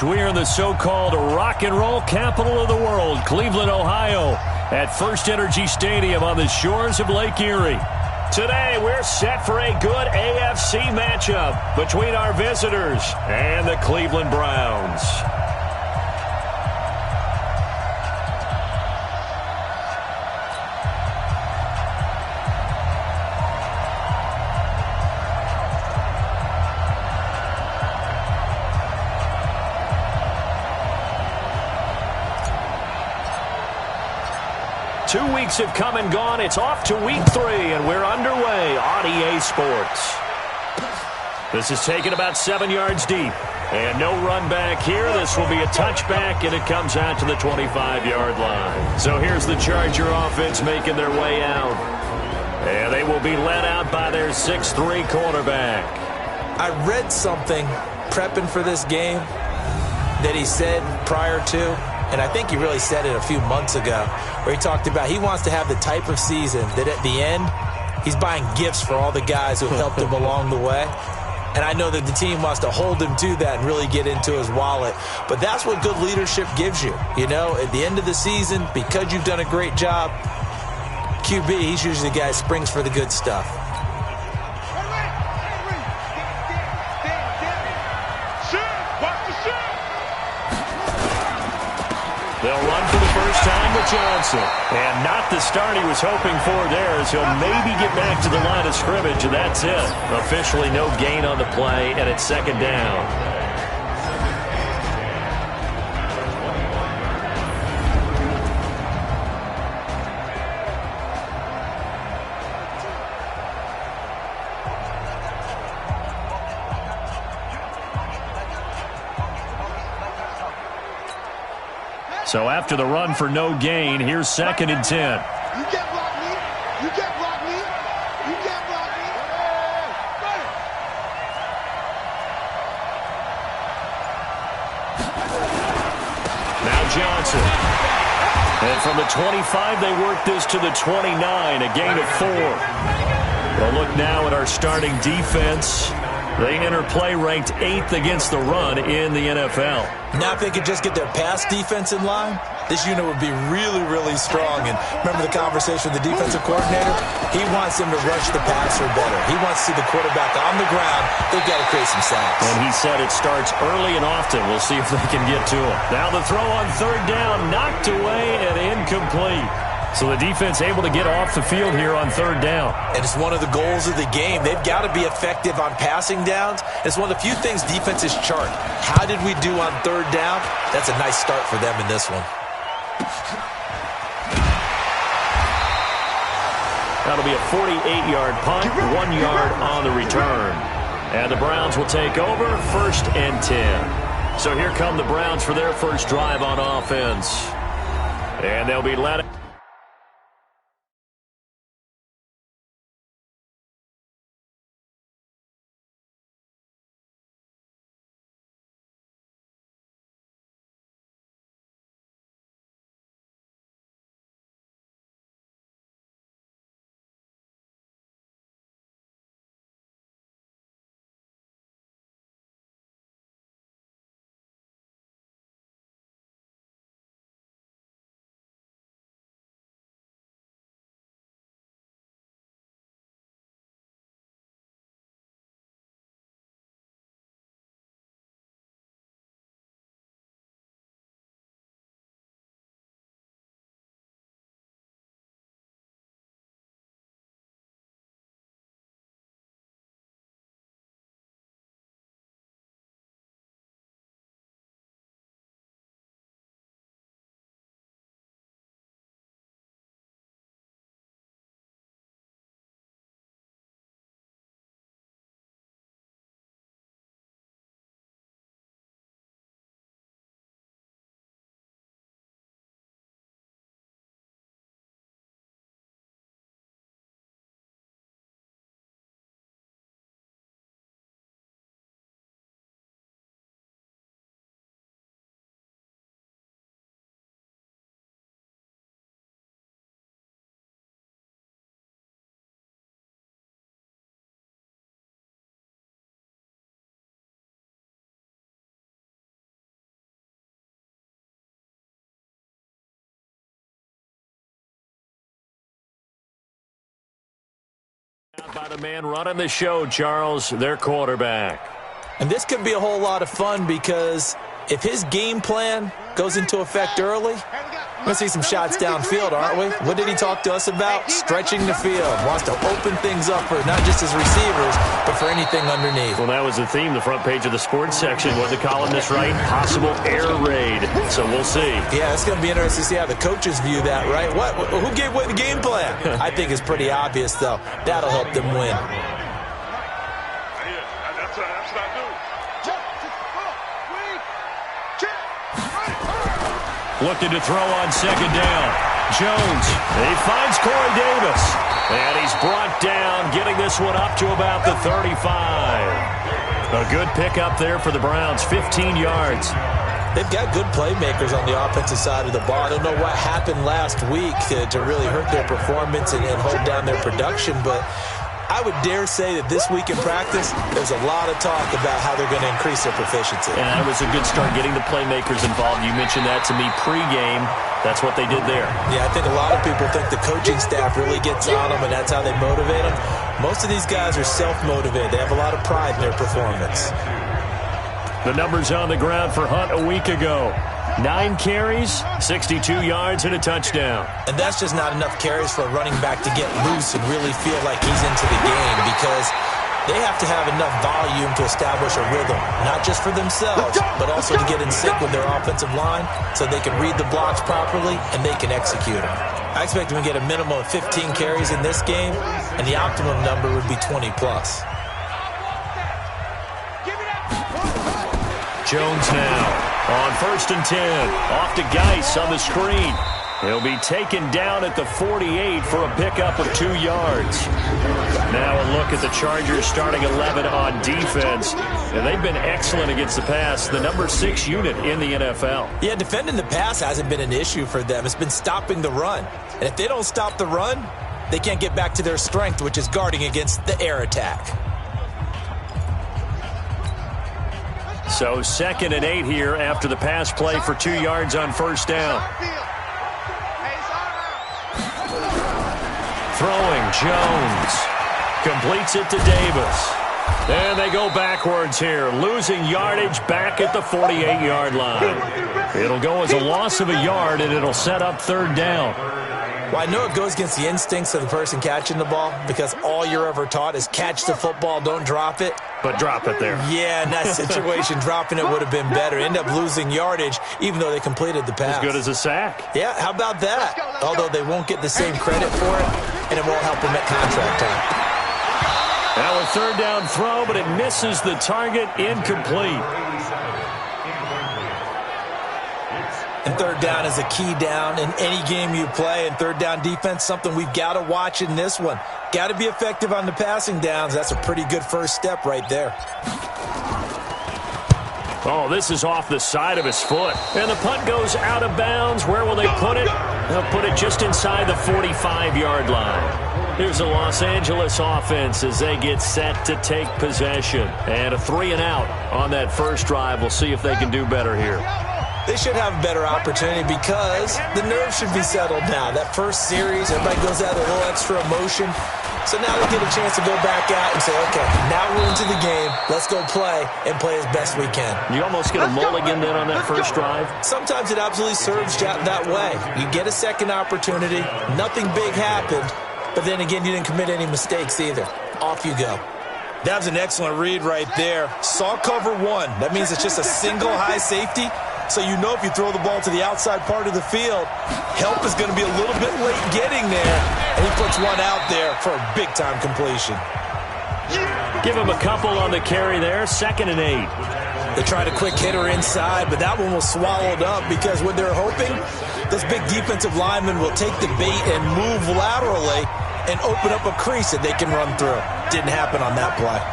We are in the so-called rock and roll capital of the world, Cleveland, Ohio, at First Energy Stadium on the shores of Lake Erie. Today, we're set for a good AFC matchup between our visitors and the Cleveland Browns. Two weeks have come and gone. It's off to week 3, and we're underway on EA Sports. This is taken about 7 yards deep. And no run back here. This will be a touchback, and it comes out to the 25-yard line. So here's the Charger offense making their way out. And they will be led out by their 6'3" quarterback. I read something prepping for this game that he said prior to, and I think he really said it a few months ago, where he talked about he wants to have the type of season that at the end, he's buying gifts for all the guys who helped him along the way. And I know that the team wants to hold him to that and really get into his wallet. But that's what good leadership gives you. You know, at the end of the season, because you've done a great job, QB, he's usually the guy who springs for the good stuff. They'll run for the first time with Johnson. And not the start he was hoping for there, as he'll maybe get back to the line of scrimmage, and that's it. Officially no gain on the play, and it's second down. So after the run for no gain, here's 2nd and 10. You can't block me. You can't block me. You can't block me. Now Johnson. And from the 25, they work this to the 29, a gain of 4. Well, look now at our starting defense. They enter play ranked 8th against the run in the NFL. Now if they could just get their pass defense in line, this unit would be really, really strong. And remember the conversation with the defensive coordinator? He wants them to rush the passer better. He wants to see the quarterback on the ground. They've got to create some sacks. And he said it starts early and often. We'll see if they can get to him. Now the throw on 3rd down, knocked away and incomplete. So the defense able to get off the field here on 3rd down. And it's one of the goals of the game. They've got to be effective on passing downs. It's one of the few things defenses chart. How did we do on 3rd down? That's a nice start for them in this one. That'll be a 48-yard punt, 1 yard on the return. And the Browns will take over, 1st and 10. So here come the Browns for their first drive on offense. And they'll be led By the man running the show, Charles, their quarterback. And this could be a whole lot of fun because if his game plan goes into effect early, we're going to see some shots downfield, aren't we? What did he talk to us about? Stretching the field. Wants to open things up for not just his receivers, but for anything underneath. Well, that was the theme, the front page of the sports section. What the columnist right? Possible air raid. So we'll see. Yeah, it's going to be interesting to see how the coaches view that, right? Who gave away the game plan? I think it's pretty obvious, though. That'll help them win. Looking to throw on second down. Jones, he finds Corey Davis. And he's brought down, getting this one up to about the 35. A good pickup there for the Browns, 15 yards. They've got good playmakers on the offensive side of the ball. I don't know what happened last week to really hurt their performance and hold down their production, but I would dare say that this week in practice, there's a lot of talk about how they're going to increase their proficiency. And that was a good start, getting the playmakers involved. You mentioned that to me pregame. That's what they did there. Yeah, I think a lot of people think the coaching staff really gets on them, and that's how they motivate them. Most of these guys are self-motivated. They have a lot of pride in their performance. The numbers on the ground for Hunt a week ago. 9 carries, 62 yards, and a touchdown. And that's just not enough carries for a running back to get loose and really feel like he's into the game, because they have to have enough volume to establish a rhythm, not just for themselves, but also to get in sync with their offensive line so they can read the blocks properly and they can execute them. I expect them to get a minimum of 15 carries in this game, and the optimum number would be 20+. Jones now on 1st and 10. Off to Geis on the screen. He'll be taken down at the 48 for a pickup of 2 yards. Now a look at the Chargers starting 11 on defense. And they've been excellent against the pass, the number 6 unit in the NFL. Yeah, defending the pass hasn't been an issue for them. It's been stopping the run. And if they don't stop the run, they can't get back to their strength, which is guarding against the air attack. So 2nd and 8 here after the pass play for 2 yards on 1st down. Throwing, Jones. Completes it to Davis. And they go backwards here, losing yardage back at the 48-yard line. It'll go as a loss of a yard, and it'll set up 3rd down. Well, I know it goes against the instincts of the person catching the ball, because all you're ever taught is catch the football, don't drop it. But drop it there. Yeah, in that situation, dropping it would have been better. End up losing yardage, even though they completed the pass. As good as a sack. Yeah, how about that? Although they won't get the same credit for it, and it won't help them at contract time. Now a 3rd down throw, but it misses the target, incomplete. And 3rd down is a key down in any game you play. And 3rd down defense, something we've got to watch in this one. Got to be effective on the passing downs. That's a pretty good first step right there. Oh, this is off the side of his foot. And the punt goes out of bounds. Where will they put it? They'll put it just inside the 45-yard line. Here's the Los Angeles offense as they get set to take possession. And a 3-and-out on that first drive. We'll see if they can do better here. They should have a better opportunity because the nerves should be settled now. That first series, everybody goes out with a little extra emotion. So now they get a chance to go back out and say, okay, now we're into the game. Let's go play and play as best we can. You almost get a mulligan then on that first drive? Sometimes it absolutely serves that way. You get a second opportunity. Nothing big happened. But then again, you didn't commit any mistakes either. Off you go. That was an excellent read right there. Saw cover 1. That means it's just a single high safety. So you know if you throw the ball to the outside part of the field, help is going to be a little bit late getting there. And he puts one out there for a big-time completion. Give him a couple on the carry there. 2nd and 8. They tried a quick hitter inside, but that one was swallowed up because what they're hoping, those big defensive linemen will take the bait and move laterally and open up a crease that they can run through. Didn't happen on that play.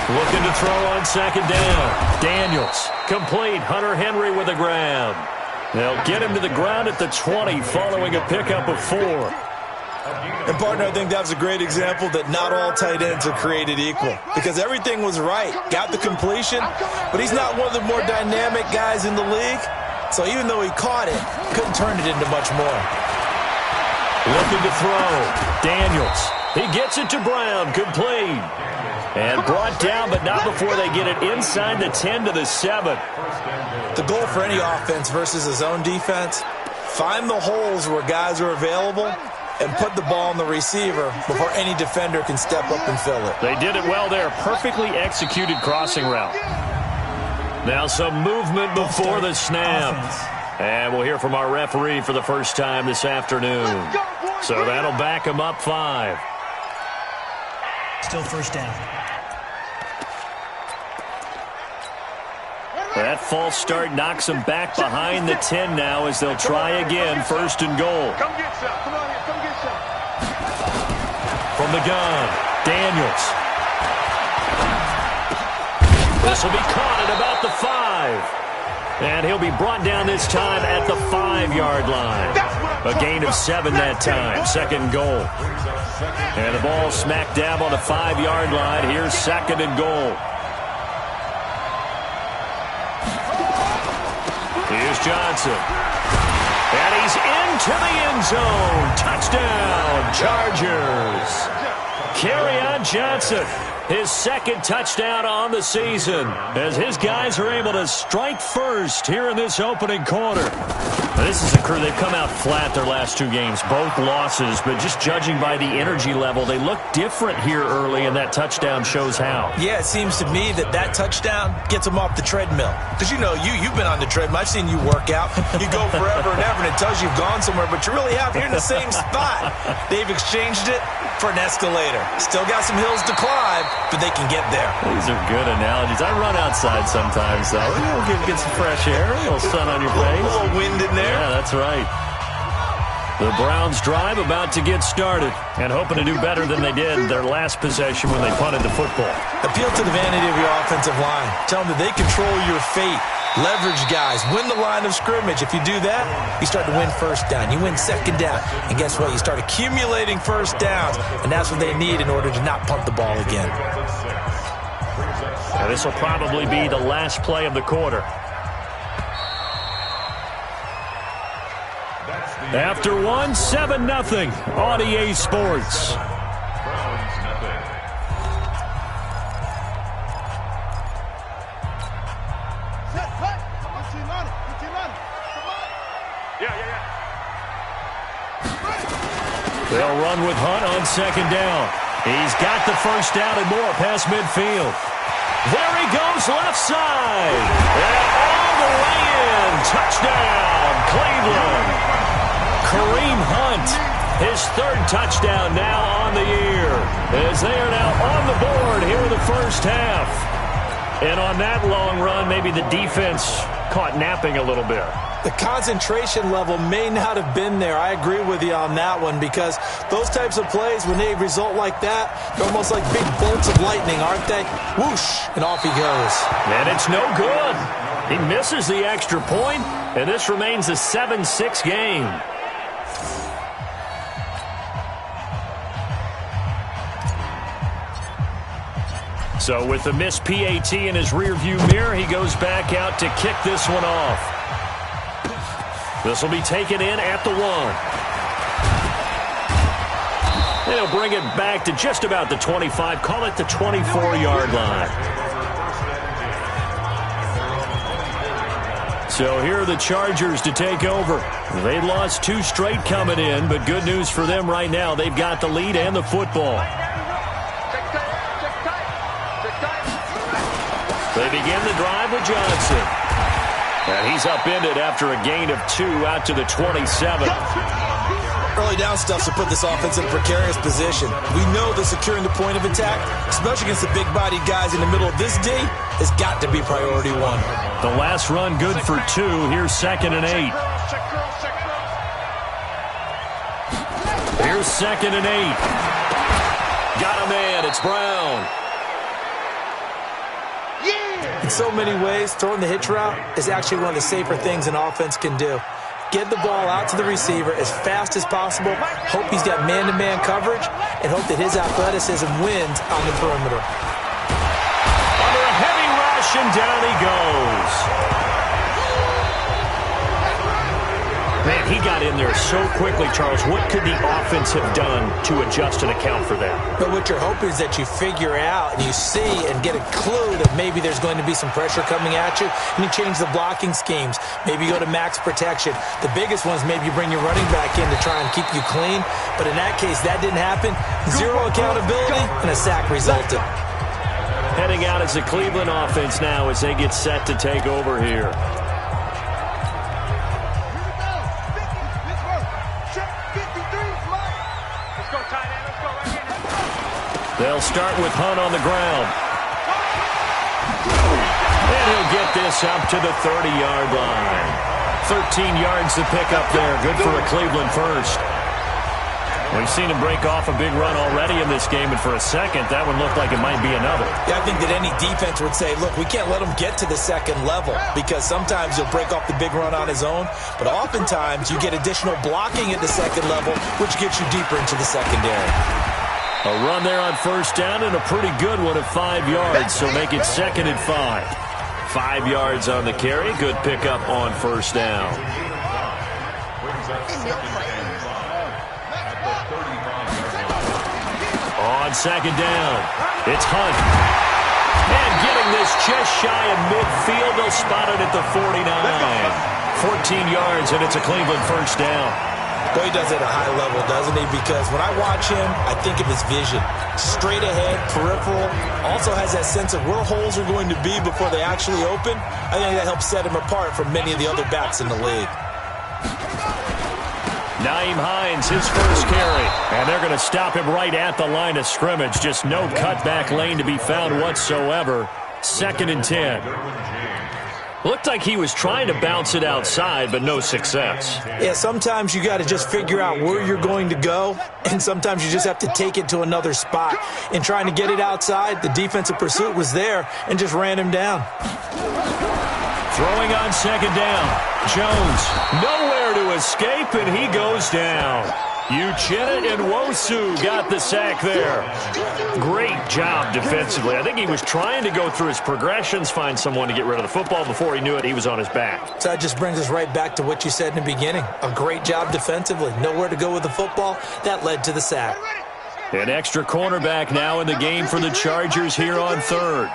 Looking to throw on 2nd down. Daniels, complete. Hunter Henry with a grab. They'll get him to the ground at the 20 following a pickup of 4. And, partner, I think that was a great example that not all tight ends are created equal because everything was right. Got the completion, but he's not one of the more dynamic guys in the league. So even though he caught it, couldn't turn it into much more. Looking to throw. Daniels. He gets it to Brown. Complete. And brought down, but not before they get it inside the 10 to the 7. The goal for any offense versus a zone defense, find the holes where guys are available and put the ball on the receiver before any defender can step up and fill it. They did it well there. Perfectly executed crossing route. Now some movement before the snap. And we'll hear from our referee for the first time this afternoon. So that'll back him up 5. Still first down. That false start knocks them back behind the 10 now as they'll try again, first and goal. Come get some. Come on here. Come get some. From the gun, Daniels. This will be caught at about the 5. And he'll be brought down this time at the 5-yard line. A gain of 7 that time, second goal. And the ball smack dab on the 5-yard line. Here's second and goal. Here's Johnson. And he's into the end zone. Touchdown, Chargers. Kerryon Johnson, his second touchdown on the season, as his guys are able to strike first here in this opening quarter. This is a crew, they've come out flat their last 2 games, both losses, but just judging by the energy level, they look different here early, and that touchdown shows how. Yeah, it seems to me that touchdown gets them off the treadmill. Because you know, you've been on the treadmill. I've seen you work out. You go forever and ever, and it tells you you've gone somewhere, but you really have. You're in the same spot. They've exchanged it for an escalator. Still got some hills to climb, but they can get there. These are good analogies. I run outside sometimes, though. Get some fresh air, a little sun on your face. A little wind in there. Yeah, that's right. The Browns drive about to get started and hoping to do better than they did their last possession when they punted the football. Appeal to the vanity of your offensive line. Tell them that they control your fate. Leverage guys. Win the line of scrimmage. If you do that, you start to win first down. You win second down. And guess what? You start accumulating first downs. And that's what they need in order to not punt the ball again. Now, this will probably be the last play of the quarter. After 1, 7-0 on EA Sports. They'll run with Hunt on second down. He's got the first down and more past midfield. There he goes left side. And all the way in. Touchdown, Cleveland. Kareem Hunt, his 3rd touchdown now on the year, as they are now on the board here in the first half. And on that long run, maybe the defense caught napping a little bit. The concentration level may not have been there. I agree with you on that one, because those types of plays, when they result like that, they're almost like big bolts of lightning, aren't they? Whoosh, and off he goes. And it's no good. He misses the extra point, and this remains a 7-6 game. So with the missed PAT in his rearview mirror, he goes back out to kick this one off. This will be taken in at the 1. And he'll bring it back to just about the 25, call it the 24-yard line. So here are the Chargers to take over. They lost 2 straight coming in, but good news for them right now. They've got the lead and the football. They begin the drive with Johnson. And he's upended after a gain of 2 out to the 27. Early down stuff to put this offense in a precarious position. We know that securing the point of attack, especially against the big-bodied guys in the middle of this D, has got to be priority 1. The last run good for 2. Here's 2nd and 8. Here's 2nd and 8. Got a man. It's Brown. In so many ways, throwing the hitch route is actually one of the safer things an offense can do. Get the ball out to the receiver as fast as possible, hope he's got man-to-man coverage, and hope that his athleticism wins on the perimeter. Under a heavy rush, and down he goes. Man, And he got in there so quickly, Charles. What could the offense have done to adjust and account for that? But what you're hoping is that you figure out and you see and get a clue that maybe there's going to be some pressure coming at you, and you change the blocking schemes. Maybe you go to max protection. The biggest one is maybe you bring your running back in to try and keep you clean. But in that case, that didn't happen. Zero accountability, and a sack resulted. Heading out as the Cleveland offense now as they get set to take over here. They'll start with Hunt on the ground. And he'll get this up to the 30-yard line. 13 yards to pick up there. Good for a Cleveland first. We've seen him break off a big run already in this game, and for a second, that one looked like it might be another. Yeah, I think that any defense would say, look, we can't let him get to the second level, because sometimes he'll break off the big run on his own, but oftentimes you get additional blocking at the second level, which gets you deeper into the secondary. A run there on first down, and a pretty good one at 5 yards, so make it 2nd and 5. 5 yards on the carry. Good pickup on first down. On second down, it's Hunt. And getting this just shy of midfield, they'll spot it at the 49. 14 yards, and it's a Cleveland first down. Boy, he does it at a high level, doesn't he? Because when I watch him, I think of his vision. Straight ahead, peripheral. Also has that sense of where holes are going to be before they actually open. I think that helps set him apart from many of the other backs in the league. Nyheim Hines, his first carry. And they're going to stop him right at the line of scrimmage. Just no cutback lane to be found whatsoever. 2nd and 10. Looked like he was trying to bounce it outside, but no success. Yeah, sometimes you got to just figure out where you're going to go, and sometimes you just have to take it to another spot. In trying to get it outside, the defensive pursuit was there and just ran him down. Throwing on second down. Jones, nowhere to escape, and he goes down. Uchenna and Nwosu got the sack there. Great job defensively. I think he was trying to go through his progressions, find someone to get rid of the football. Before he knew it, he was on his back. So that just brings us right back to what you said in the beginning. A great job defensively. Nowhere to go with the football. That led to the sack. An extra cornerback now in the game for the Chargers here on third.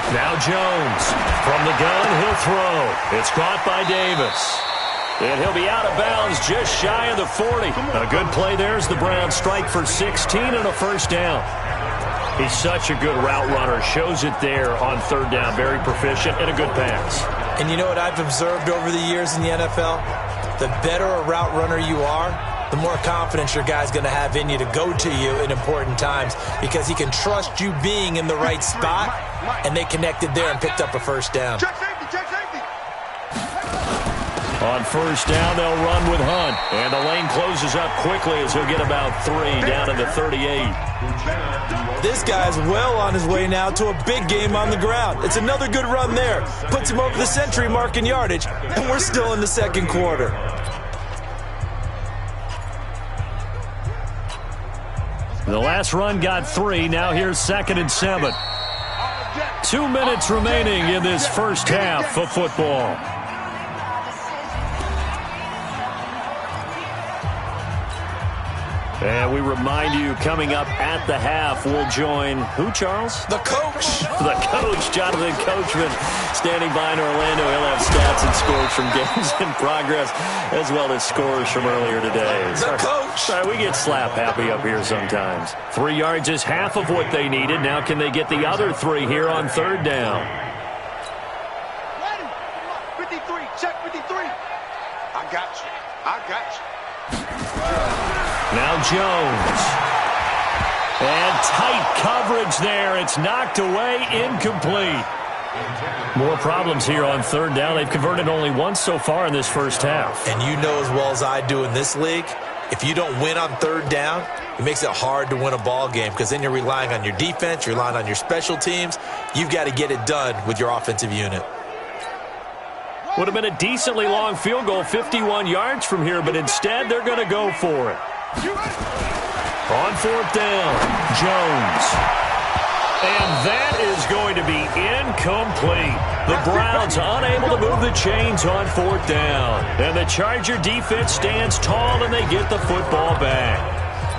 Now Jones, from the gun, he'll throw. It's caught by Davis. And he'll be out of bounds just shy of the 40. A good play there as the Browns strike for 16 and a first down. He's such a good route runner. Shows it there on third down. Very proficient and a good pass. And you know what I've observed over the years in the NFL? The better a route runner you are, the more confidence your guy's going to have in you to go to you in important times, because he can trust you being in the right spot, and they connected there and picked up a first down. On first down, they'll run with Hunt, and the lane closes up quickly as he'll get about 3 down to the 38. This guy's well on his way now to a big game on the ground. It's another good run there. Puts him over the century mark in yardage, and we're still in the second quarter. The last run got 3. Now here's 2nd and 7. 2 minutes remaining in this first half of football. And we remind you, coming up at the half, we'll join who, Charles? The coach. The coach, Jonathan Coachman, standing by in Orlando. He'll have stats and scores from games in progress, as well as scores from earlier today. The coach. Sorry, we get slap happy up here sometimes. 3 yards is half of what they needed. Now can they get the other 3 here on third down? Ready? 53. Check 53. I got you. I got you. Now Jones. And tight coverage there. It's knocked away, incomplete. More problems here on third down. They've converted only once so far in this first half. And you know as well as I do in this league, if you don't win on third down, it makes it hard to win a ball game, because then you're relying on your defense, you're relying on your special teams. You've got to get it done with your offensive unit. Would have been a decently long field goal, 51 yards from here, but instead they're going to go for it. On fourth down, Jones. And that is going to be incomplete. The Browns unable to move the chains on 4th down. And the Charger defense stands tall, and they get the football back.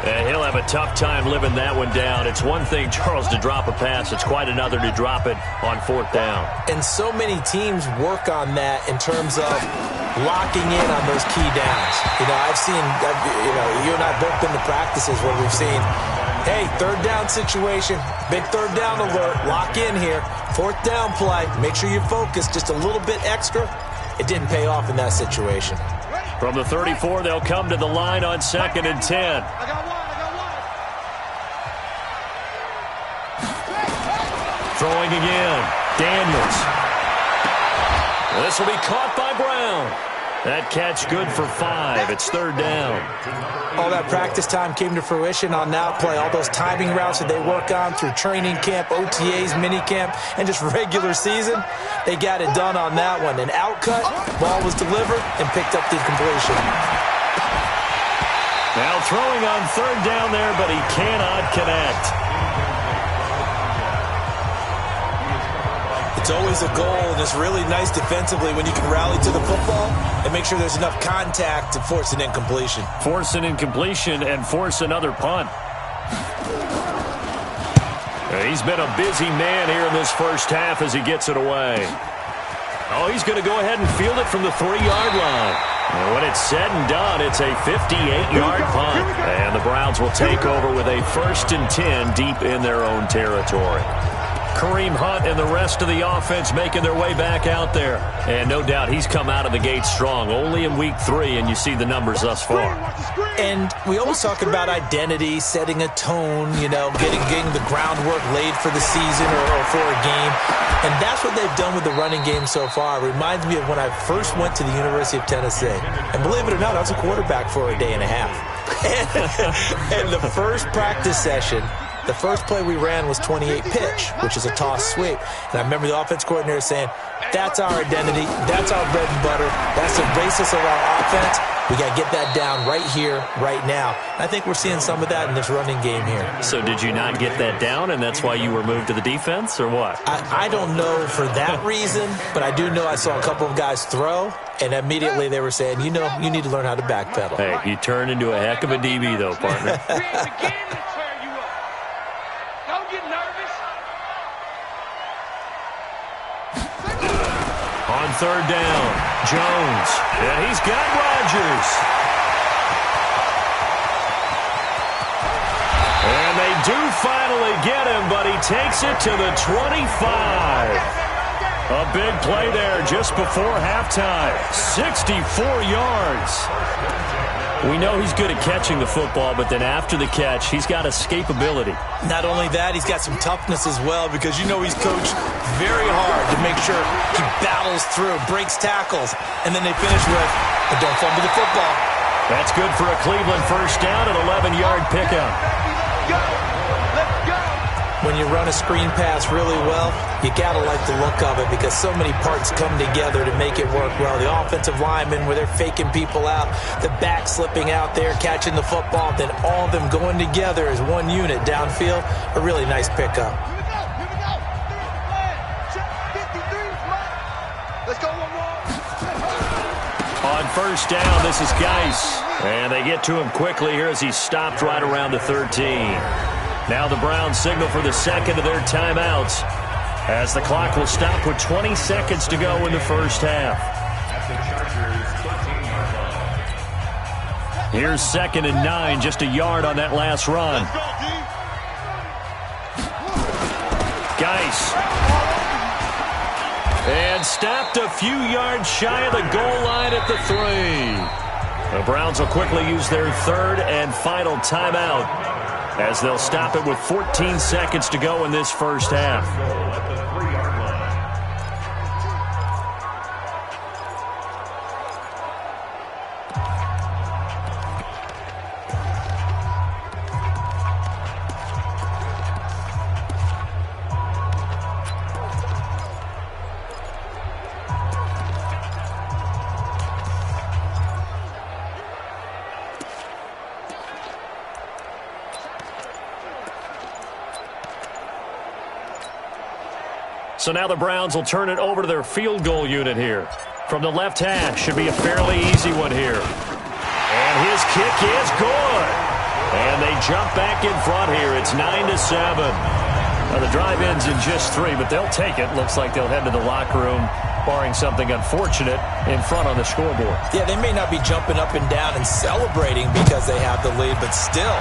And he'll have a tough time living that one down. It's one thing, Charles, to drop a pass. It's quite another to drop it on 4th down. And so many teams work on that in terms of locking in on those key downs. I've seen, you and I have both been to practices where we've seen, hey, 3rd down situation, big 3rd down alert, lock in here, 4th down play, make sure you focus just a little bit extra. It didn't pay off in that situation. From the 34, they'll come to the line on 2nd and 10. Throwing again, Daniels. This will be caught by Brown. That catch good for 5. It's 3rd down. All that practice time came to fruition on that play. All those timing routes that they work on through training camp, OTAs, minicamp, and just regular season, they got it done on that one. An outcut, ball was delivered, and picked up the completion. Now throwing on 3rd down there, but he cannot connect. It's always a goal, and it's really nice defensively when you can rally to the football and make sure there's enough contact to force an incompletion. Force an incompletion and force another punt. He's been a busy man here in this first half as he gets it away. Oh, he's going to go ahead and field it from the 3-yard line. And when it's said and done, it's a 58-yard punt. And the Browns will take over with a 1st and 10 deep in their own territory. Kareem Hunt and the rest of the offense making their way back out there. And no doubt he's come out of the gate strong, only in week 3, and you see the numbers thus far. And we always talk about identity, setting a tone, getting the groundwork laid for the season or for a game. And that's what they've done with the running game so far. It reminds me of when I first went to the University of Tennessee. And believe it or not, I was a quarterback for a day and a half. And the first practice session, the first play we ran was 28 pitch, which is a toss sweep. And I remember the offense coordinator saying, that's our identity, that's our bread and butter, that's the basis of our offense. We got to get that down right here, right now. And I think we're seeing some of that in this running game here. So did you not get that down, and that's why you were moved to the defense, or what? I don't know for that reason, but I do know I saw a couple of guys throw, and immediately they were saying, you need to learn how to backpedal. Hey, you turned into a heck of a DB, though, partner. On 3rd down, Jones. And he's got Rodgers. And they do finally get him, but he takes it to the 25. A big play there just before halftime. 64 yards. We know he's good at catching the football, but then after the catch, he's got escapability. Not only that, he's got some toughness as well, because he's coached very hard to make sure he battles through, breaks tackles, and then they finish with, but don't fumble the football. That's good for a Cleveland 1st down, an 11-yard pickup. When you run a screen pass really well, you got to like the look of it, because so many parts come together to make it work well. The offensive linemen, where they're faking people out, the back slipping out there, catching the football, then all of them going together as one unit downfield. A really nice pickup. On 1st down, this is Geis. And they get to him quickly here as he's stopped right around the 13. Now the Browns signal for the second of their timeouts, as the clock will stop with 20 seconds to go in the first half. Here's 2nd and 9, just a yard on that last run. Geis. And stopped a few yards shy of the goal line at the 3. The Browns will quickly use their 3rd and final timeout, as they'll stop it with 14 seconds to go in this first half. So now the Browns will turn it over to their field goal unit here. From the left hash, should be a fairly easy one here. And his kick is good. And they jump back in front here. It's 9-7. Now the drive ends in just 3, but they'll take it. Looks like they'll head to the locker room, barring something unfortunate, in front on the scoreboard. Yeah, they may not be jumping up and down and celebrating because they have the lead, but still,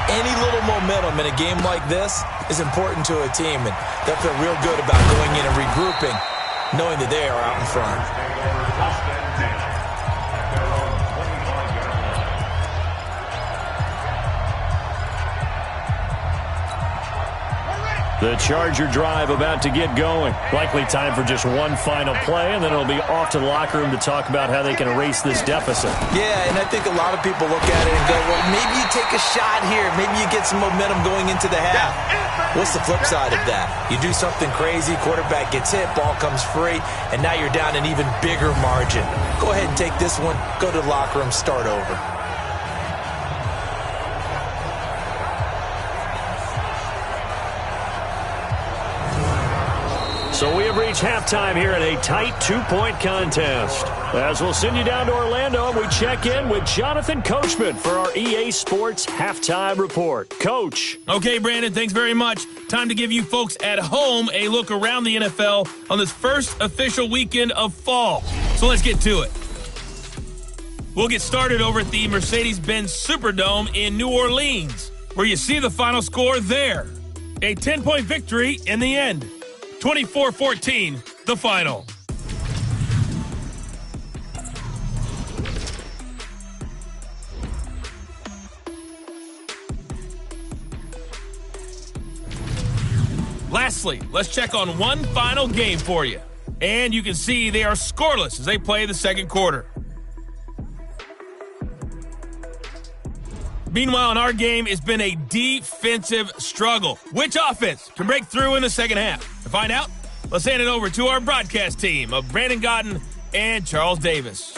any little momentum in a game like this is important to a team, and they'll feel real good about going in and regrouping, knowing that they are out in front. The Charger drive about to get going. Likely time for just one final play, and then it'll be off to the locker room to talk about how they can erase this deficit. Yeah, and I think a lot of people look at it and go, well, maybe you take a shot here. Maybe you get some momentum going into the half. What's the flip side of that? You do something crazy, quarterback gets hit, ball comes free, and now you're down an even bigger margin. Go ahead and take this one, go to the locker room, start over. So we have reached halftime here in a tight 2-point contest. As we'll send you down to Orlando, we check in with Jonathan Coachman for our EA Sports Halftime Report. Coach. Okay, Brandon, thanks very much. Time to give you folks at home a look around the NFL on this first official weekend of fall. So let's get to it. We'll get started over at the Mercedes-Benz Superdome in New Orleans, where you see the final score there. A 10-point victory in the end. 24-14, the final. Lastly, let's check on one final game for you. And you can see they are scoreless as they play the second quarter. Meanwhile, in our game, it's been a defensive struggle. Which offense can break through in the second half? To find out, let's hand it over to our broadcast team of Brandon Godden and Charles Davis.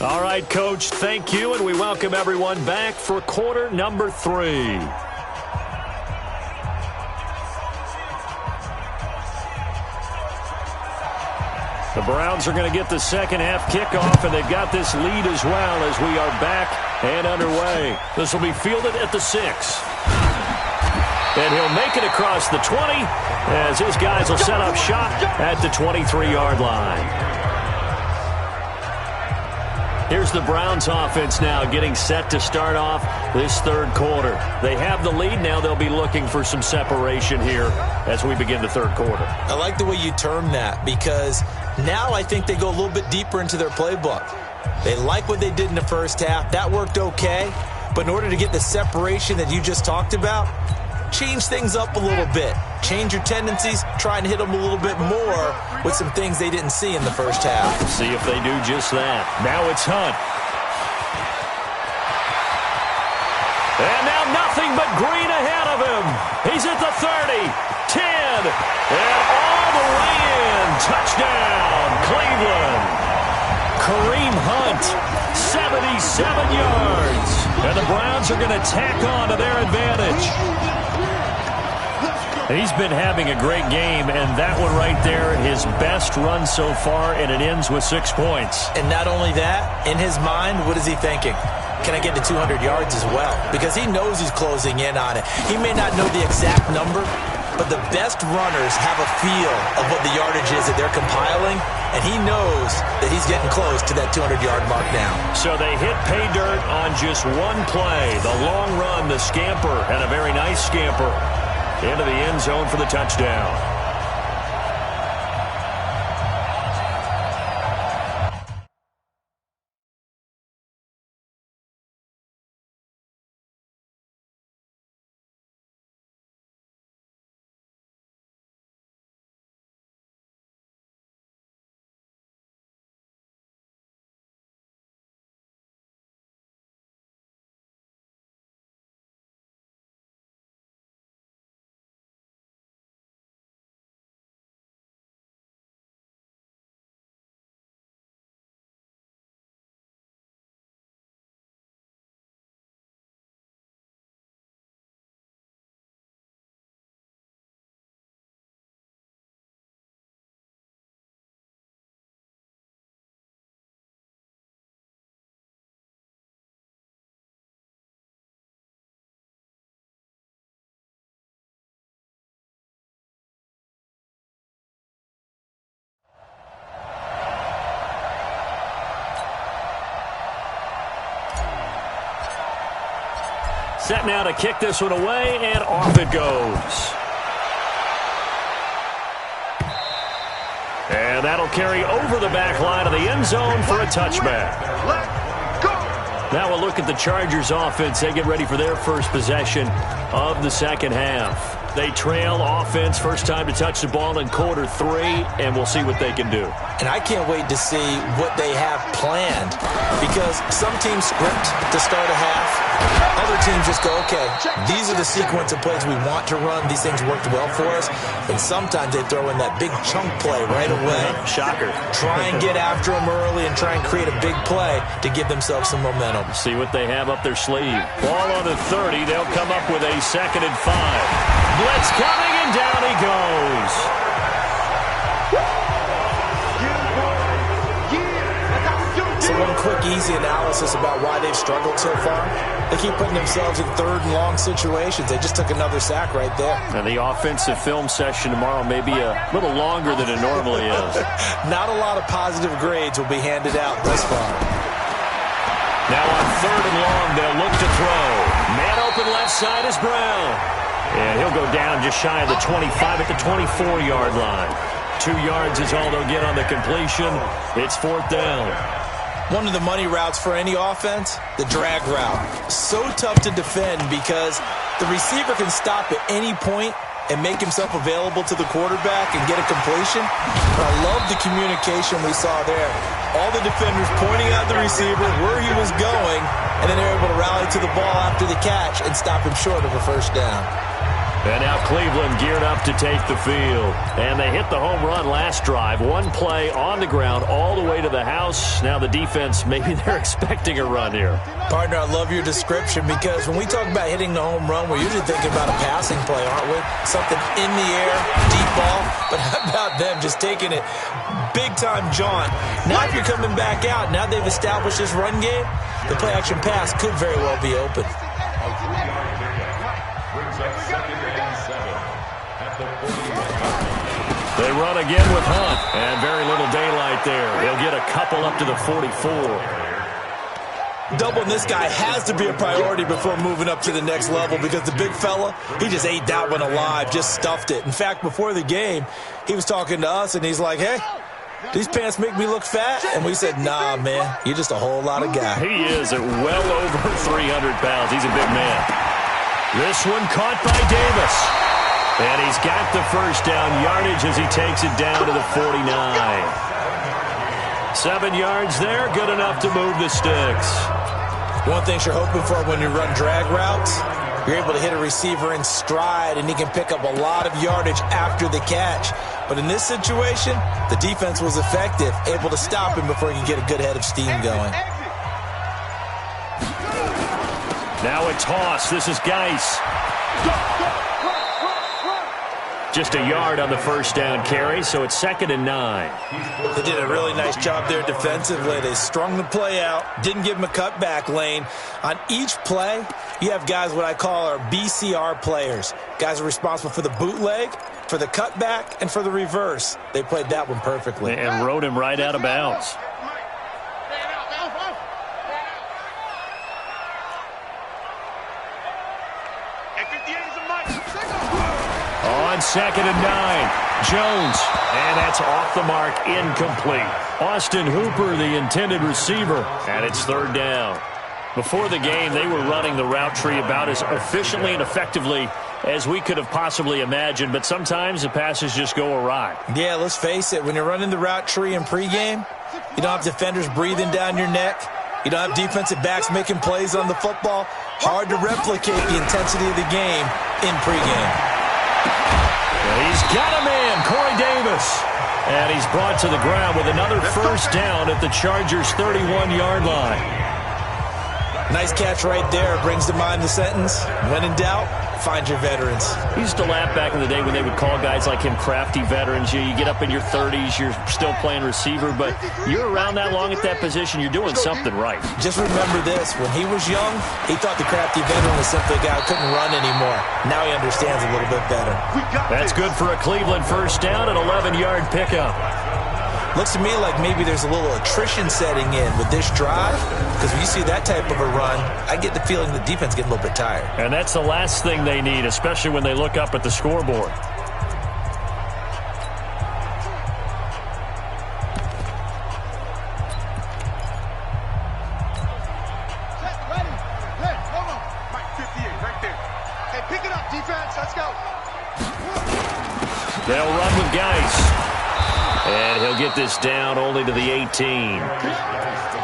All right, Coach, thank you, and we welcome everyone back for quarter number 3. The Browns are going to get the second half kickoff, and they've got this lead as well as we are back and underway. This will be fielded at the 6. And he'll make it across the 20 as his guys will set up shop at the 23-yard line. Here's the Browns offense now getting set to start off this third quarter. They have the lead. Now they'll be looking for some separation here as we begin the third quarter. I like the way you term that because now I think they go a little bit deeper into their playbook. They like what they did in the first half. That worked okay. But in order to get the separation that you just talked about, change things up a little bit. Change your tendencies, try and hit them a little bit more with some things they didn't see in the first half. See if they do just that. Now it's Hunt. And now nothing but green ahead of him. He's at the 30, 10, and all the way in. Touchdown, Cleveland. Kareem Hunt, 77 yards. And the Browns are going to tack on to their advantage. He's been having a great game, and that one right there, his best run so far, and it ends with 6 points. And not only that, in his mind, what is he thinking? Can I get to 200 yards as well? Because he knows he's closing in on it. He may not know the exact number, but the best runners have a feel of what the yardage is that they're compiling, and he knows that he's getting close to that 200-yard mark now. So they hit pay dirt on just one play. The long run, the scamper, and a very nice scamper into the end zone for the touchdown. Set now to kick this one away, and off it goes. And that'll carry over the back line of the end zone for a touchback. Let's go. Now we'll look at the Chargers offense. They get ready for their first possession of the second half. They trail offense, first time to touch the ball in quarter 3, and we'll see what they can do. And I can't wait to see what they have planned, because some teams script to start a half. Other teams just go, okay, these are the sequence of plays we want to run. These things worked well for us. And sometimes they throw in that big chunk play right away. Shocker. Try and get after them early and try and create a big play to give themselves some momentum. See what they have up their sleeve. Ball on the 30. They'll come up with a 2nd and 5. Blitz coming, and down he goes. So one quick, easy analysis about why they've struggled so far. They keep putting themselves in 3rd and long situations. They just took another sack right there. And the offensive film session tomorrow may be a little longer than it normally is. Not a lot of positive grades will be handed out thus far. Now on 3rd and long, they'll look to throw. Man open left side is Brown. And he'll go down just shy of the 25 at the 24-yard line. 2 yards is all they'll get on the completion. It's 4th down. One of the money routes for any offense, the drag route. So tough to defend because the receiver can stop at any point and make himself available to the quarterback and get a completion. But I love the communication we saw there. All the defenders pointing out the receiver, where he was going, and then they're able to rally to the ball after the catch and stop him short of a first down. And now Cleveland geared up to take the field. And they hit the home run last drive. One play on the ground all the way to the house. Now the defense, maybe they're expecting a run here. Partner, I love your description, because when we talk about hitting the home run, we're usually thinking about a passing play, aren't we? Something in the air, deep ball. But how about them just taking it big-time jaunt? Now if you're coming back out, now they've established this run game, the play-action pass could very well be open. They run again with Hunt, and very little daylight there. He'll get a couple up to the 44. Doubling this guy has to be a priority before moving up to the next level, because the big fella, he just ate that one alive, just stuffed it. In fact, before the game, he was talking to us, and he's like, hey, these pants make me look fat? And we said, nah, man, you're just a whole lot of guy. He is at well over 300 pounds. He's a big man. This one caught by Davis. And he's got the first down yardage as he takes it down to the 49. 7 yards there, good enough to move the sticks. One thing you're hoping for when you run drag routes, you're able to hit a receiver in stride, and he can pick up a lot of yardage after the catch. But in this situation, the defense was effective, able to stop him before he could get a good head of steam going. Now a toss. This is Geis. Just a yard on the first down carry, so it's 2nd and 9. They did a really nice job there defensively. They strung the play out, didn't give him a cutback lane. On each play, you have guys what I call our BCR players. Guys are responsible for the bootleg, for the cutback, and for the reverse. They played that one perfectly. And rode him right out of bounds. On 2nd and 9, Jones, and that's off the mark, incomplete. Austin Hooper, the intended receiver, and it's 3rd down. Before the game, they were running the route tree about as efficiently and effectively as we could have possibly imagined, but sometimes the passes just go awry. Yeah, let's face it, when you're running the route tree in pregame, you don't have defenders breathing down your neck. You don't have defensive backs making plays on the football. Hard to replicate the intensity of the game in pregame. He's got a man, Corey Davis. And he's brought to the ground with another first down at the Chargers' 31-yard line. Nice catch right there. Brings to mind the sentence, when in doubt, find your veterans. We used to laugh back in the day when they would call guys like him crafty veterans. You get up in your 30s, you're still playing receiver, but you're around that long at that position, you're doing something right. Just remember this. When he was young, he thought the crafty veteran was simply a guy who couldn't run anymore. Now he understands a little bit better. That's good for a Cleveland first down, an 11-yard pickup. Looks to me like maybe there's a little attrition setting in with this drive, because when you see that type of a run, I get the feeling the defense getting a little bit tired. And that's the last thing they need, especially when they look up at the scoreboard. They'll run with Geis. And he'll get this down only to the 18.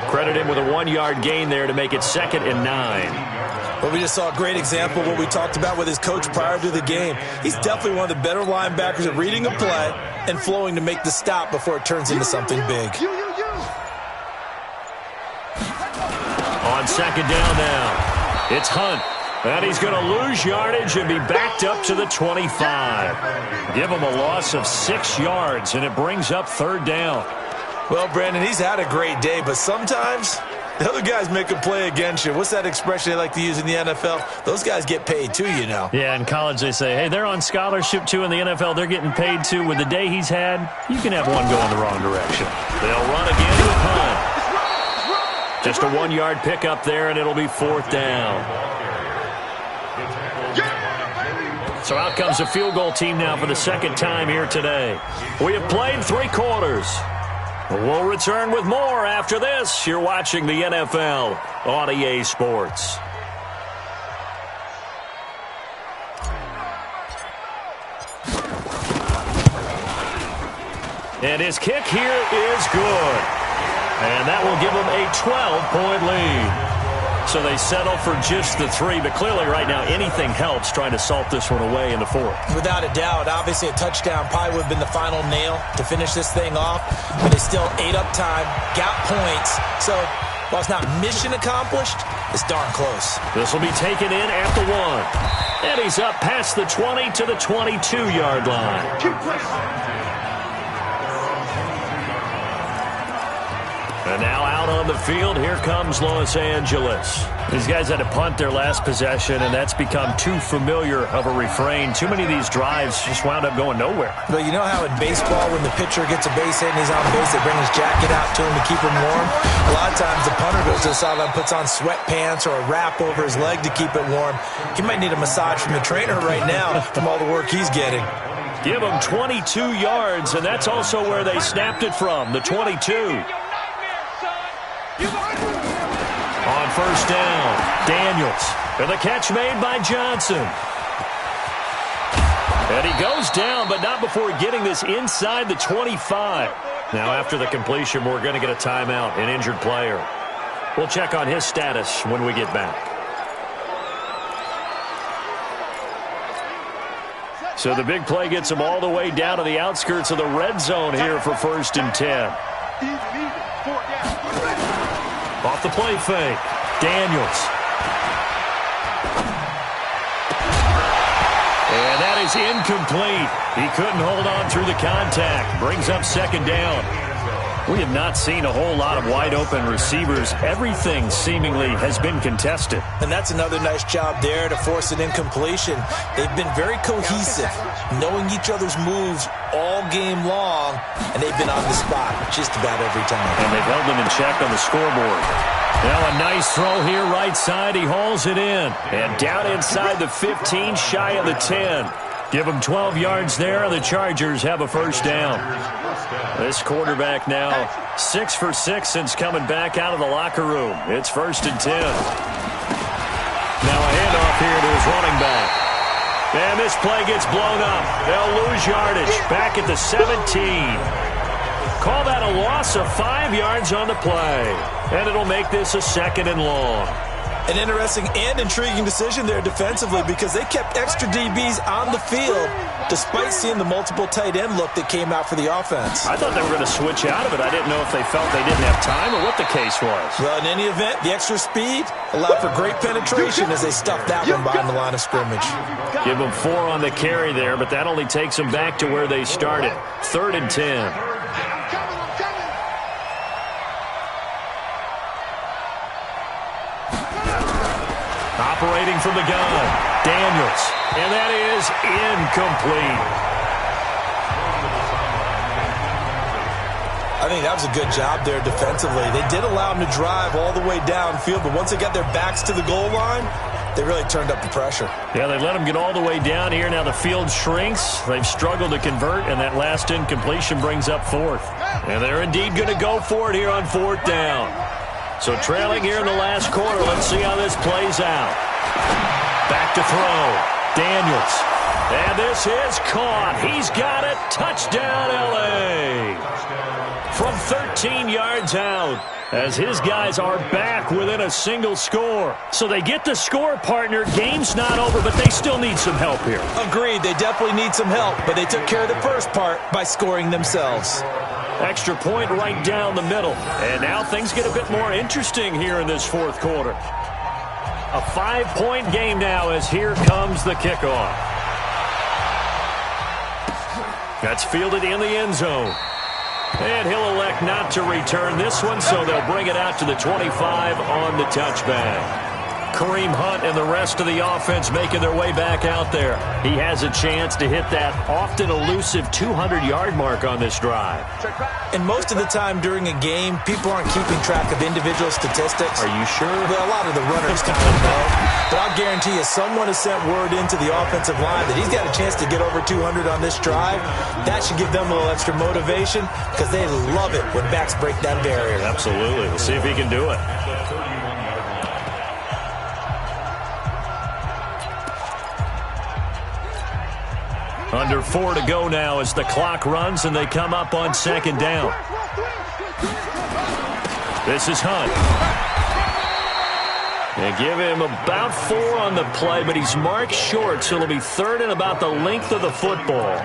Credit him with a 1-yard gain there to make it 2nd and 9. Well, we just saw a great example of what we talked about with his coach prior to the game. He's definitely one of the better linebackers at reading a play and flowing to make the stop before it turns into something big. On 2nd down now, it's Hunt. And he's going to lose yardage and be backed up to the 25. Give him a loss of 6 yards, and it brings up 3rd down. Well, Brandon, he's had a great day, but sometimes the other guys make a play against you. What's that expression they like to use in the NFL? Those guys get paid too, you know. Yeah, in college they say, hey, they're on scholarship too. In the NFL, they're getting paid too. With the day he's had, you can have one go in the wrong direction. They'll run again with Hunt. Just a 1-yard pickup there, and it'll be 4th down. So out comes the field goal team now for the 2nd time here today. We have played 3 quarters. We'll return with more after this. You're watching the NFL on EA Sports. And his kick here is good. And that will give him a 12-point lead. So they settle for just the 3, but clearly right now anything helps trying to salt this one away in the 4th. Without a doubt, obviously a touchdown probably would have been the final nail to finish this thing off, but they still ate up time, got points. So while it's not mission accomplished, it's darn close. This will be taken in at the 1. And he's up past the 20 to the 22-yard line. And now out on the field, here comes Los Angeles. These guys had to punt their last possession, and that's become too familiar of a refrain. Too many of these drives just wound up going nowhere. But you know how in baseball, when the pitcher gets a base hit and he's on base, they bring his jacket out to him to keep him warm? A lot of times the punter goes to the sideline, puts on sweatpants or a wrap over his leg to keep it warm. He might need a massage from the trainer right now from all the work he's getting. Give him 22 yards, and that's also where they snapped it from, the 22. On 1st down, Daniels. And the catch made by Johnson. And he goes down, but not before getting this inside the 25. Now, after the completion, we're going to get a timeout, an injured player. We'll check on his status when we get back. So the big play gets him all the way down to the outskirts of the red zone here for 1st and 10. Off the play fake, Daniels. And that is incomplete. He couldn't hold on through the contact. Brings up 2nd down. We have not seen a whole lot of wide-open receivers. Everything seemingly has been contested. And that's another nice job there to force an incompletion. They've been very cohesive, knowing each other's moves all game long, and they've been on the spot just about every time. And they've held them in check on the scoreboard. Now a nice throw here right side. He hauls it in. And down inside the 15, shy of the 10. Give them 12 yards there, and the Chargers have a 1st down. This quarterback now 6 for 6 since coming back out of the locker room. It's 1st and 10. Now a handoff here to his running back. And this play gets blown up. They'll lose yardage back at the 17. Call that a loss of 5 yards on the play. And it'll make this a 2nd and long. An interesting and intriguing decision there defensively, because they kept extra DBs on the field despite seeing the multiple tight end look that came out for the offense. I thought they were going to switch out of it. I didn't know if they felt they didn't have time or what the case was. Well, in any event, the extra speed allowed for great penetration as they stuffed that one behind the line of scrimmage. Give them 4 on the carry there, but that only takes them back to where they started. 3rd and 10. Operating from the gun, Daniels. And that is incomplete. I think that was a good job there defensively. They did allow them to drive all the way downfield, but once they got their backs to the goal line, they really turned up the pressure. Yeah, they let them get all the way down here. Now the field shrinks. They've struggled to convert, and that last incompletion brings up fourth. And they're indeed going to go for it here on fourth down. So trailing here in the last quarter. Let's see how this plays out. Back to throw. Daniels. And this is caught. He's got it. Touchdown, L.A. From 13 yards out, as his guys are back within a single score. So they get the score, partner. Game's not over, but they still need some help here. Agreed. They definitely need some help, but they took care of the first part by scoring themselves. Extra point right down the middle. And now things get a bit more interesting here in this fourth quarter. A 5-point game now as here comes the kickoff. That's fielded in the end zone. And he'll elect not to return this one, so they'll bring it out to the 25 on the touchback. Kareem Hunt and the rest of the offense making their way back out there. He has a chance to hit that often elusive 200-yard mark on this drive. And most of the time during a game, people aren't keeping track of individual statistics. Are you sure? Well, a lot of the runners kind of know. But I'll guarantee you, someone has sent word into the offensive line that he's got a chance to get over 200 on this drive. That should give them a little extra motivation because they love it when backs break that barrier. Absolutely. We'll see if he can do it. Under 4 to go now as the clock runs and they come up on second down. This is Hunt. They give him about 4 on the play, but he's marked short, so it'll be third and about the length of the football.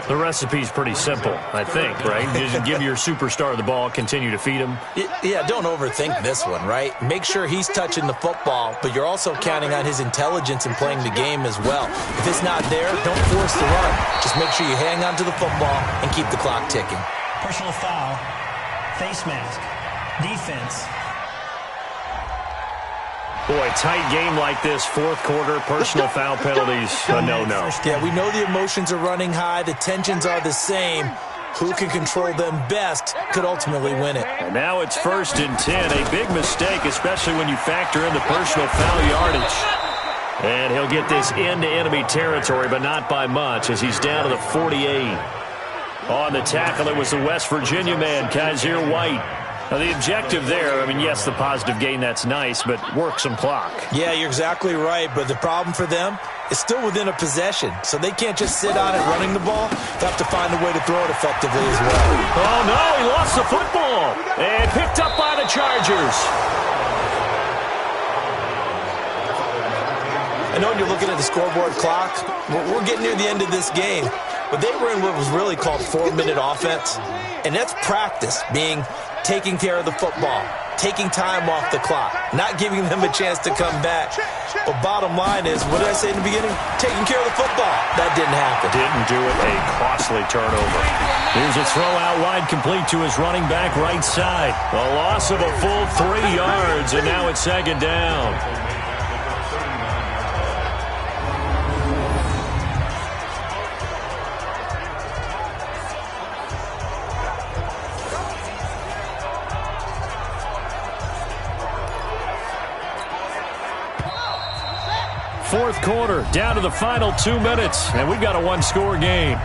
The recipe's pretty simple, I think, right? Just give your superstar the ball, continue to feed him. Yeah, don't overthink this one, right? Make sure he's touching the football, but you're also counting on his intelligence in playing the game as well. If it's not there, don't force the run. Just make sure you hang on to the football and keep the clock ticking. Personal foul. Face mask. Defense. Boy, tight game like this, fourth quarter, personal foul penalties, no. Yeah, we know the emotions are running high. The tensions are the same. Who can control them best could ultimately win it. And now it's 1st and 10. A big mistake, especially when you factor in the personal foul yardage. And he'll get this into enemy territory, but not by much, as he's down to the 48. On the tackle, it was the West Virginia man, Kaiser White. Now, the objective there, I mean, yes, the positive gain, that's nice, but work some clock. Yeah, you're exactly right, but the problem for them is still within a possession, so they can't just sit on it running the ball. They have to find a way to throw it effectively as well. Oh, no, he lost the football, and picked up by the Chargers. I know when you're looking at the scoreboard clock, we're getting near the end of this game, but they were in what was really called 4-minute offense, and that's practice, being taking care of the football, taking time off the clock, not giving them a chance to come back. But bottom line is, what did I say in the beginning? Taking care of the football. That didn't happen. Didn't do it. A costly turnover. Here's a throw out wide, complete to his running back right side. A loss of a full 3 yards, and now it's second down. Fourth quarter, down to the final 2 minutes, and we've got a 1-score game.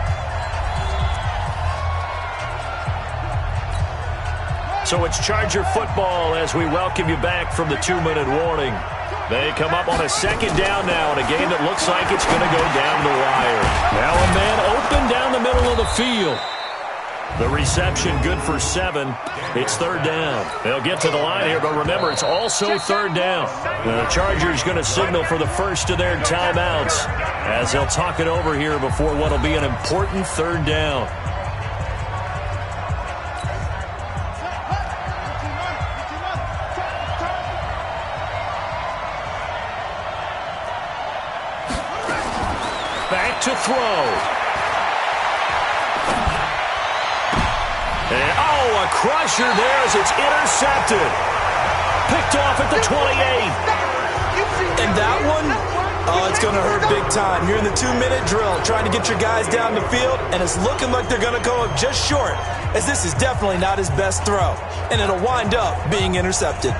So it's Charger football as we welcome you back from the 2-minute warning. They come up on a second down now in a game that looks like it's going to go down the wire. Now a man open down the middle of the field. The reception good for 7. It's third down. They'll get to the line here, but remember, it's also third down. The Chargers going to signal for the first of their timeouts as they'll talk it over here before what will be an important third down. Back to throw. And, a crusher there as it's intercepted. Picked off at the 28. And that one Oh, it's going to hurt big time. You're in the 2-minute drill trying to get your guys down the field, and it's looking like they're going to go up just short, as this is definitely not his best throw, and it'll wind up being intercepted.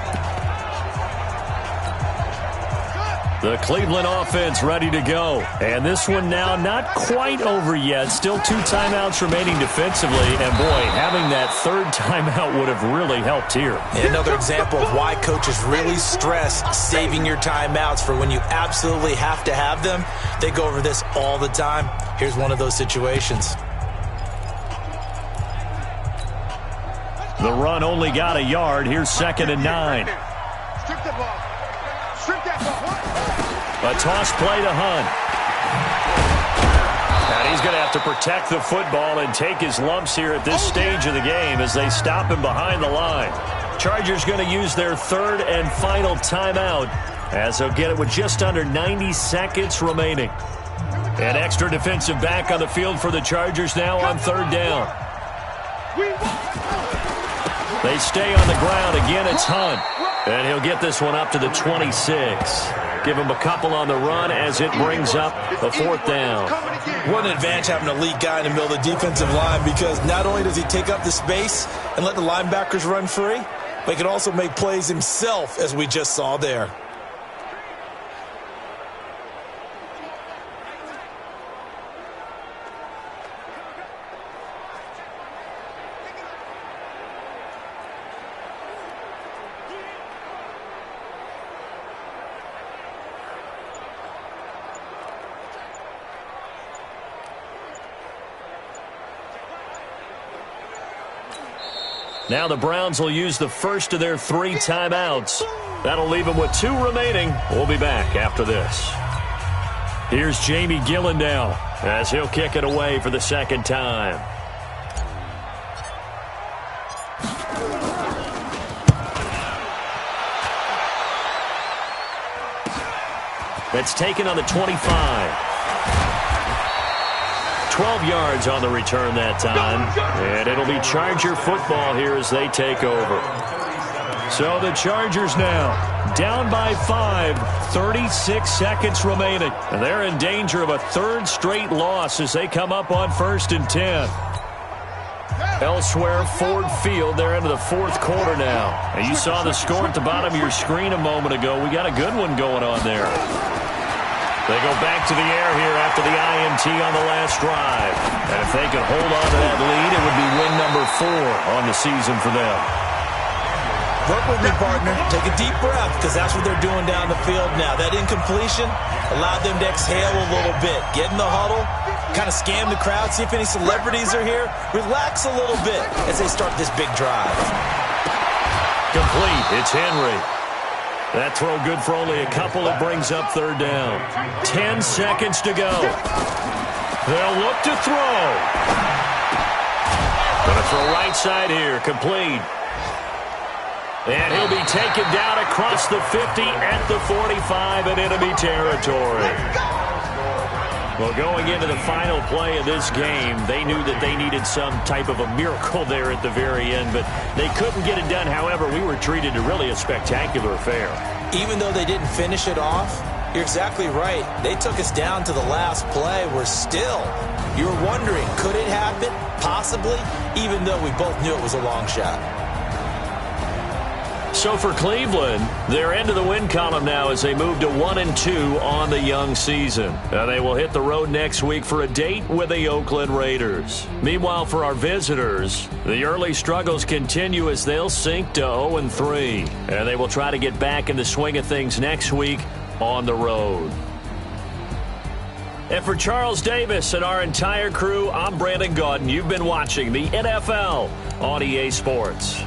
The Cleveland offense ready to go. And this one now not quite over yet. Still 2 timeouts remaining defensively. And, boy, having that third timeout would have really helped here. And another example of why coaches really stress saving your timeouts for when you absolutely have to have them. They go over this all the time. Here's one of those situations. The run only got a yard. Here's 2nd and 9. Strip the ball. Strip that ball. A toss play to Hunt. And he's going to have to protect the football and take his lumps here at this stage of the game as they stop him behind the line. Chargers going to use their 3rd and final timeout as they'll get it with just under 90 seconds remaining. An extra defensive back on the field for the Chargers now on 3rd down. They stay on the ground. Again, it's Hunt. And he'll get this one up to the 26. Give him a couple on the run as it brings up the 4th down. What an advantage having a lead guy in the middle of the defensive line, because not only does he take up the space and let the linebackers run free, but he can also make plays himself, as we just saw there. Now the Browns will use the first of their 3 timeouts. That'll leave them with 2 remaining. We'll be back after this. Here's Jamie Gillen now as he'll kick it away for the 2nd time. It's taken on the 25. 12 yards on the return that time. And it'll be Charger football here as they take over. So the Chargers now down by 5, 36 seconds remaining. And they're in danger of a 3rd straight loss as they come up on 1st and 10. Elsewhere, Ford Field, they're into the 4th quarter now. And you saw the score at the bottom of your screen a moment ago. We got a good one going on there. They go back to the air here after the INT on the last drive. And if they can hold on to that lead, it would be win number 4 on the season for them. Work with me, partner. Take a deep breath, because that's what they're doing down the field now. That incompletion allowed them to exhale a little bit. Get in the huddle, kind of scan the crowd, see if any celebrities are here. Relax a little bit as they start this big drive. Complete. It's Henry. That throw good for only a couple. It brings up 3rd down. 10 seconds to go. They'll look to throw. Gonna throw right side here. Complete. And he'll be taken down across the 50 at the 45 in enemy territory. Well, going into the final play of this game, they knew that they needed some type of a miracle there at the very end, but they couldn't get it done. However, we were treated to really a spectacular affair. Even though they didn't finish it off, you're exactly right. They took us down to the last play. We're still, you were wondering, could it happen? Possibly, even though we both knew it was a long shot. So for Cleveland, they're into the win column now as they move to 1-2 on the young season. Now they will hit the road next week for a date with the Oakland Raiders. Meanwhile, for our visitors, the early struggles continue as they'll sink to 0-3. And they will try to get back in the swing of things next week on the road. And for Charles Davis and our entire crew, I'm Brandon Gaudin. You've been watching the NFL on EA Sports.